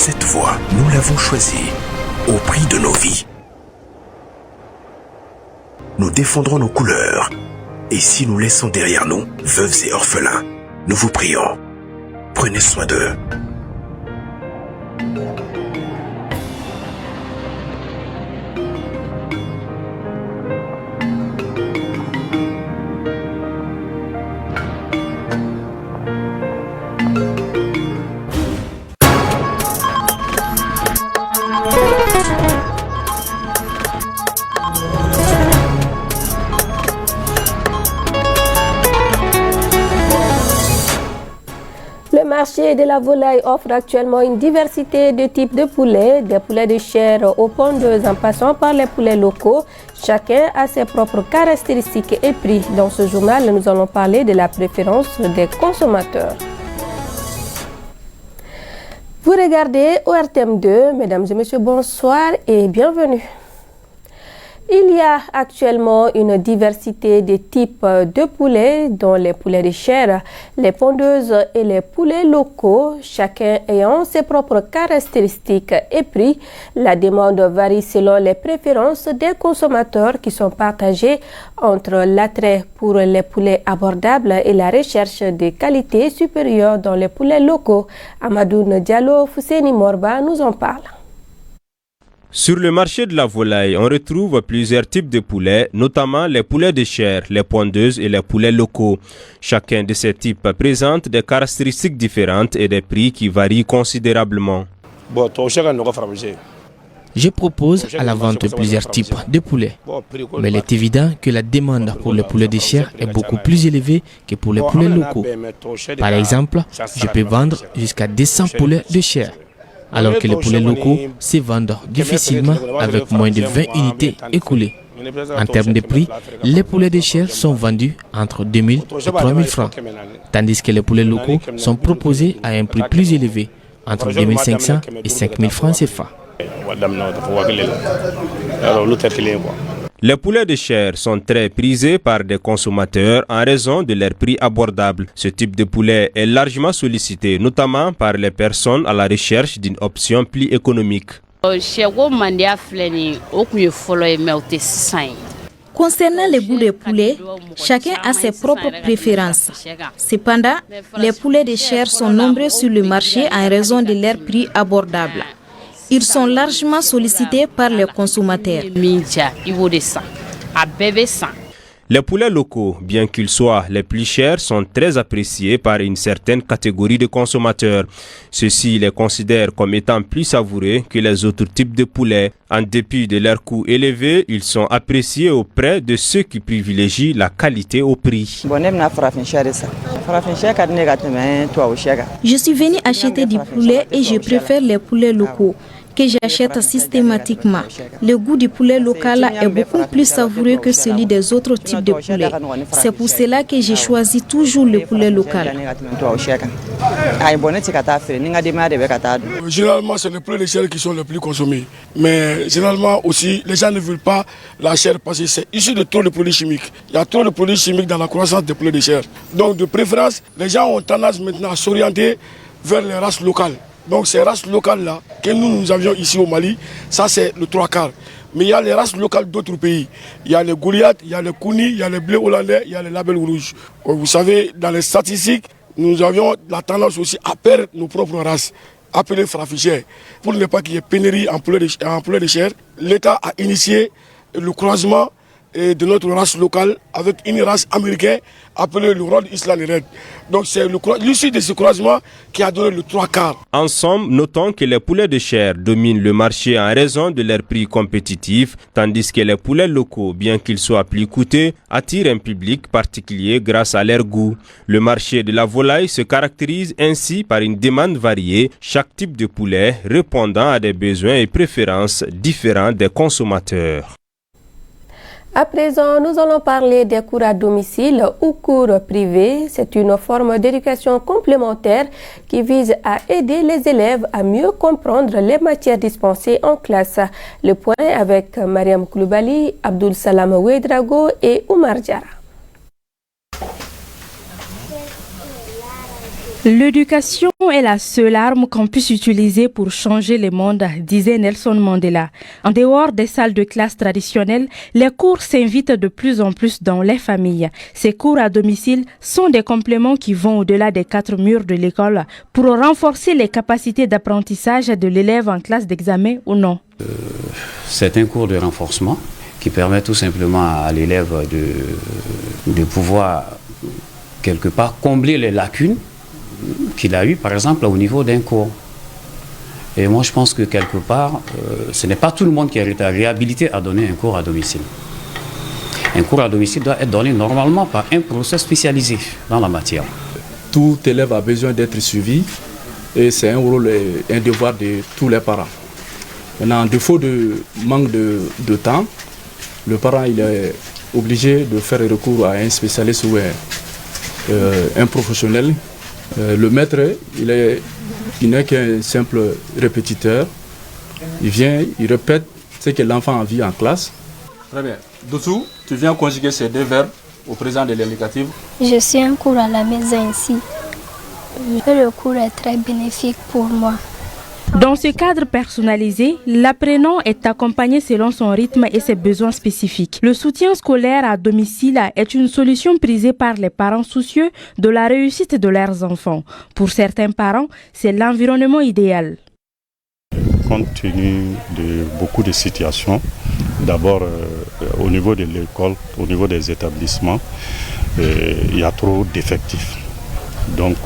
Cette voie, nous l'avons choisie au prix de nos vies. Nous défendrons nos couleurs. Et si nous laissons derrière nous veuves et orphelins, nous vous prions, prenez soin d'eux. Le marché de la volaille offre actuellement une diversité de types de poulets, des poulets de chair aux pondeuses en passant par les poulets locaux. Chacun a ses propres caractéristiques et prix. Dans ce journal, nous allons parler de la préférence des consommateurs. Vous regardez ORTM2, mesdames et messieurs, bonsoir et bienvenue. Il y a actuellement une diversité de types de poulets, dont les poulets de chair, les pondeuses et les poulets locaux, chacun ayant ses propres caractéristiques et prix. La demande varie selon les préférences des consommateurs qui sont partagées entre l'attrait pour les poulets abordables et la recherche des qualités supérieures dans les poulets locaux. Amadoune Diallo, Fousséni Morba nous en parle. Sur le marché de la volaille, on retrouve plusieurs types de poulets, notamment les poulets de chair, les pondeuses et les poulets locaux. Chacun de ces types présente des caractéristiques différentes et des prix qui varient considérablement. Je propose à la vente plusieurs types de poulets, mais il est évident que la demande pour les poulets de chair est beaucoup plus élevée que pour les poulets locaux. Par exemple, je peux vendre jusqu'à 200 poulets de chair, alors que les poulets locaux se vendent difficilement avec moins de 20 unités écoulées. En termes de prix, les poulets de chair sont vendus entre 2 000 et 3 000 francs, tandis que les poulets locaux sont proposés à un prix plus élevé, entre 2 500 et 5 000 francs CFA. Les poulets de chair sont très prisés par des consommateurs en raison de leur prix abordable. Ce type de poulet est largement sollicité, notamment par les personnes à la recherche d'une option plus économique. Concernant les goûts des poulets, chacun a ses propres préférences. Cependant, les poulets de chair sont nombreux sur le marché en raison de leur prix abordable. Ils sont largement sollicités par les consommateurs. Les poulets locaux, bien qu'ils soient les plus chers, sont très appréciés par une certaine catégorie de consommateurs. Ceux-ci les considèrent comme étant plus savoureux que les autres types de poulets. En dépit de leur coût élevé, ils sont appréciés auprès de ceux qui privilégient la qualité au prix. Je suis venu acheter du poulet et je préfère les poulets locaux que j'achète systématiquement. Le goût du poulet local est beaucoup plus savoureux que celui des autres types de poulets. C'est pour cela que j'ai choisi toujours le poulet local. Généralement, c'est les poulets de chair qui sont les plus consommés. Mais généralement aussi, les gens ne veulent pas la chair parce que c'est issu de trop de produits chimiques. Il y a trop de produits chimiques dans la croissance des poulets de chair. Donc de préférence, les gens ont tendance maintenant à s'orienter vers les races locales. Donc ces races locales-là, que nous avions ici au Mali, ça c'est le 3/4. Mais il y a les races locales d'autres pays. Il y a les Goliath, il y a les Kouni, il y a les blés hollandais, il y a les labels rouges. Vous savez, dans les statistiques, nous avions la tendance aussi à perdre nos propres races, appelées frafichères. Pour ne pas qu'il y ait pénurie en poulet de chair, l'État a initié le croisement de notre race locale avec une race américaine appelée le Rhode Island Red. Donc c'est l'issue de ce croisement qui a donné le 3/4. En somme, notons que les poulets de chair dominent le marché en raison de leur prix compétitif, tandis que les poulets locaux, bien qu'ils soient plus coûteux, attirent un public particulier grâce à leur goût. Le marché de la volaille se caractérise ainsi par une demande variée, chaque type de poulet répondant à des besoins et préférences différents des consommateurs. À présent, nous allons parler des cours à domicile ou cours privés. C'est une forme d'éducation complémentaire qui vise à aider les élèves à mieux comprendre les matières dispensées en classe. Le point avec Mariam Koulibaly, Abdul Salam Ouedrago et Oumar Diarra. L'éducation est la seule arme qu'on puisse utiliser pour changer le monde, disait Nelson Mandela. En dehors des salles de classe traditionnelles, les cours s'invitent de plus en plus dans les familles. Ces cours à domicile sont des compléments qui vont au-delà des 4 murs de l'école pour renforcer les capacités d'apprentissage de l'élève en classe d'examen ou non. C'est un cours de renforcement qui permet tout simplement à l'élève de pouvoir quelque part combler les lacunes qu'il a eu, par exemple, au niveau d'un cours. Et moi, je pense que quelque part, ce n'est pas tout le monde qui est réhabilité à donner un cours à domicile. Un cours à domicile doit être donné normalement par un professeur spécialisé dans la matière. Tout élève a besoin d'être suivi et c'est un rôle et un devoir de tous les parents. Maintenant, en défaut de manque de temps, le parent il est obligé de faire recours à un spécialiste ou un professionnel. Le maître, il n'est qu'un simple répétiteur. Il vient, il répète ce que l'enfant a vu en classe. Très bien. Dessous, tu viens conjuguer ces 2 verbes au présent de l'indicatif. Je suis un cours à la maison ici. Le cours est très bénéfique pour moi. Dans ce cadre personnalisé, l'apprenant est accompagné selon son rythme et ses besoins spécifiques. Le soutien scolaire à domicile est une solution prisée par les parents soucieux de la réussite de leurs enfants. Pour certains parents, c'est l'environnement idéal. Compte tenu de beaucoup de situations, d'abord au niveau de l'école, au niveau des établissements, il y a trop d'effectifs. Donc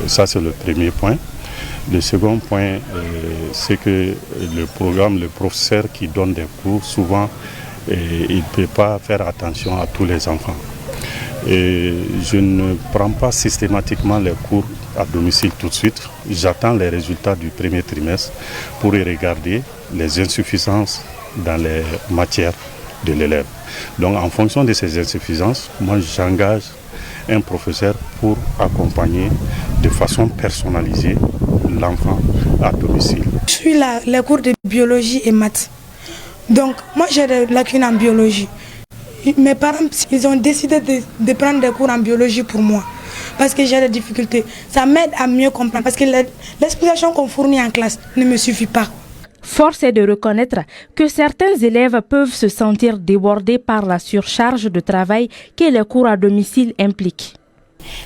ça c'est le premier point. Le second point, c'est que le programme, le professeur qui donne des cours, souvent, il ne peut pas faire attention à tous les enfants. Et je ne prends pas systématiquement les cours à domicile tout de suite. J'attends les résultats du premier trimestre pour y regarder les insuffisances dans les matières de l'élève. Donc en fonction de ces insuffisances, moi j'engage un professeur pour accompagner de façon personnalisée l'enfant à domicile. Je suis les cours de biologie et maths. Donc moi j'ai des lacunes en biologie. Mes parents ils ont décidé de prendre des cours en biologie pour moi parce que j'ai des difficultés. Ça m'aide à mieux comprendre parce que l'explication qu'on fournit en classe ne me suffit pas. Force est de reconnaître que certains élèves peuvent se sentir débordés par la surcharge de travail que les cours à domicile impliquent.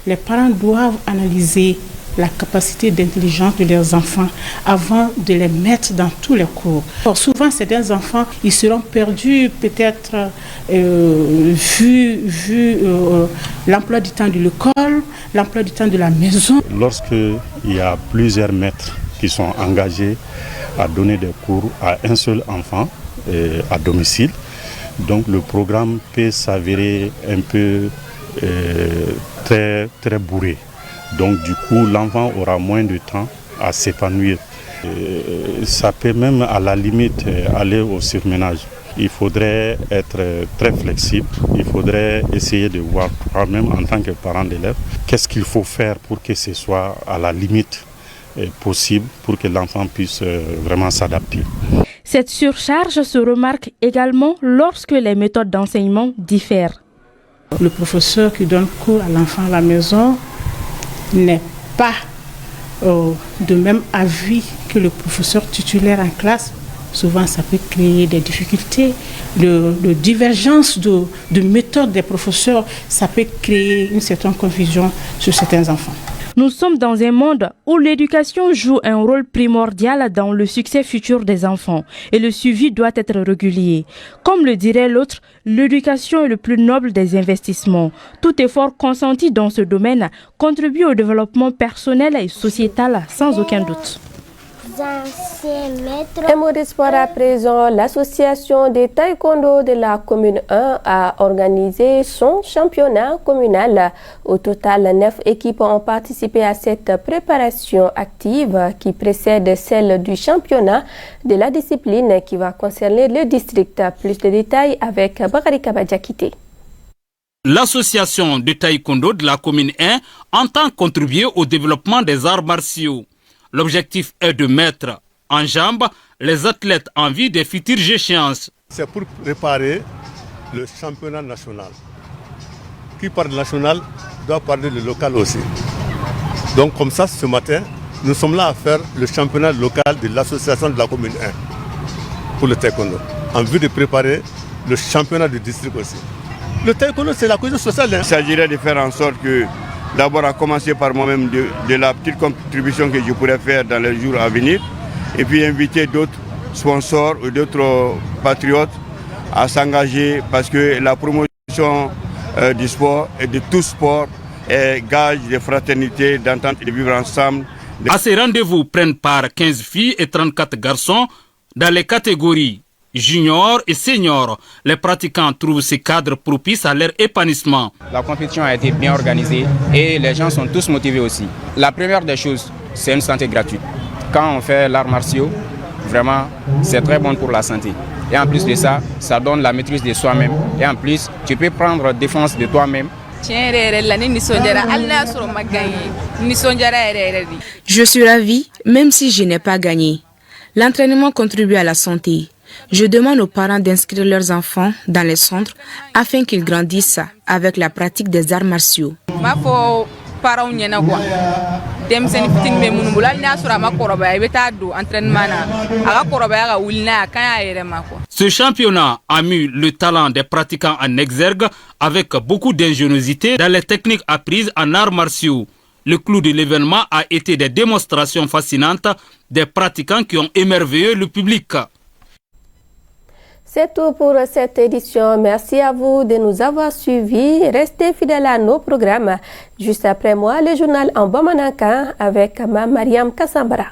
Les parents doivent analyser la capacité d'intelligence de leurs enfants avant de les mettre dans tous les cours. Alors, souvent, certains enfants, ils seront perdus peut-être vu l'emploi du temps de l'école, l'emploi du temps de la maison. Lorsqu'il y a plusieurs maîtres qui sont engagés à donner des cours à un seul enfant à domicile, donc le programme peut s'avérer un peu très, très bourré. Donc du coup, l'enfant aura moins de temps à s'épanouir. Ça peut même à la limite aller au surménage. Il faudrait être très flexible. Il faudrait essayer de voir toi-même en tant que parent d'élève, qu'est-ce qu'il faut faire pour que ce soit à la limite possible pour que l'enfant puisse vraiment s'adapter. Cette surcharge se remarque également lorsque les méthodes d'enseignement diffèrent. Le professeur qui donne cours à l'enfant à la maison n'est pas de même avis que le professeur titulaire en classe. Souvent, ça peut créer des difficultés de divergence de méthode des professeurs. Ça peut créer une certaine confusion sur certains enfants. Nous sommes dans un monde où l'éducation joue un rôle primordial dans le succès futur des enfants et le suivi doit être régulier. Comme le dirait l'autre, l'éducation est le plus noble des investissements. Tout effort consenti dans ce domaine contribue au développement personnel et sociétal sans aucun doute. Un mot d'espoir à présent, l'association des taekwondo de la commune 1 a organisé son championnat communal. Au total, 9 équipes ont participé à cette préparation active qui précède celle du championnat de la discipline qui va concerner le district. Plus de détails avec Bakari Kabadjakite. L'association de taekwondo de la commune 1 entend contribuer au développement des arts martiaux. L'objectif est de mettre en jambe les athlètes en vue des futures échéances. C'est pour préparer le championnat national. Qui parle national doit parler le local aussi. Donc comme ça, ce matin, nous sommes là à faire le championnat local de l'association de la commune 1 pour le taekwondo, en vue de préparer le championnat du district aussi. Le taekwondo, c'est la cohésion sociale. Il s'agirait de faire en sorte que, d'abord à commencer par moi-même, de la petite contribution que je pourrais faire dans les jours à venir, et puis inviter d'autres sponsors ou d'autres patriotes à s'engager, parce que la promotion du sport et de tout sport est gage de fraternité, d'entente et de vivre ensemble. À ces rendez-vous prennent part 15 filles et 34 garçons dans les catégories junior et senior. Les pratiquants trouvent ces cadres propices à leur épanouissement. La compétition a été bien organisée et les gens sont tous motivés aussi. La première des choses, c'est une santé gratuite. Quand on fait l'art martiaux, vraiment, c'est très bon pour la santé. Et en plus de ça, ça donne la maîtrise de soi-même. Et en plus, tu peux prendre défense de toi-même. Je suis ravie, même si je n'ai pas gagné. L'entraînement contribue à la santé. Je demande aux parents d'inscrire leurs enfants dans les centres afin qu'ils grandissent avec la pratique des arts martiaux. Ce championnat a mis le talent des pratiquants en exergue avec beaucoup d'ingéniosité dans les techniques apprises en arts martiaux. Le clou de l'événement a été des démonstrations fascinantes des pratiquants qui ont émerveillé le public. C'est tout pour cette édition. Merci à vous de nous avoir suivis. Restez fidèles à nos programmes. Juste après moi, le journal en Bamanankan avec Mariam Kassambara.